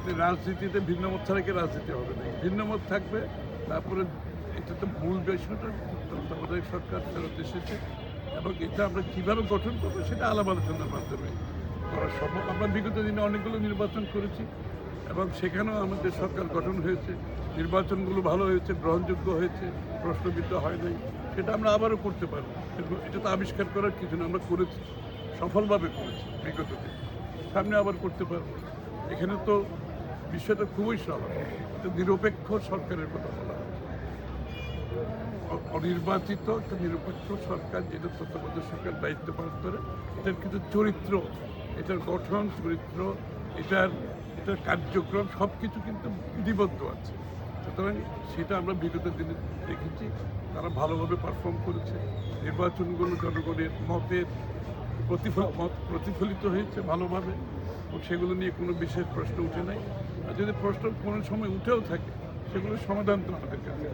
আপনি রাজনীতিতে ভিন্নমত ছাড়া কি রাজনীতি হবে না, ভিন্নমত থাকবে। তারপরে এটা তো মূল বিষয়টা তত্ত্বাবধায়ক সরকার ফেরত এসেছে এবং এটা আমরা কীভাবে গঠন করবো সেটা আলাপ আলোচনার মাধ্যমে করা সম্ভব। আমরা বিগত দিনে অনেকগুলো নির্বাচন করেছি এবং সেখানেও আমাদের সরকার গঠন হয়েছে, নির্বাচনগুলো ভালো হয়েছে, গ্রহণযোগ্য হয়েছে, প্রশ্নবিদ্ধ হয় নাই। সেটা আমরা আবারও করতে পারবো, এটা তো আবিষ্কার করার কিছু না, আমরা করেছি, সফলভাবে করেছি বিগত দিনে, সামনে আবার করতে পারবো। এখানে তো বিষয়টা খুবই সহজ, একটা নিরপেক্ষ সরকারের কথা বলা হয়, অনির্বাচিত একটা নিরপেক্ষ সরকার যেটা তত্ত্বাবধায়ক সরকার দায়িত্ব পালন করে। এটার কিন্তু চরিত্র, এটার গঠন, চরিত্র, এটার কার্যক্রম সব কিছু কিন্তু বিধিবদ্ধ আছে। সুতরাং সেটা আমরা বিগত দিনে দেখেছি, তারা ভালোভাবে পারফর্ম করেছে। নির্বাচনগুলো জনগণের মতের প্রতিফলিত হয়েছে ভালোভাবে এবং সেগুলো নিয়ে কোনো বিশেষ প্রশ্ন উঠে নাই। আর যদি প্রশ্ন কোনো সময় উঠেও থাকে সেগুলোর সমাধান তো আমাদের কাছে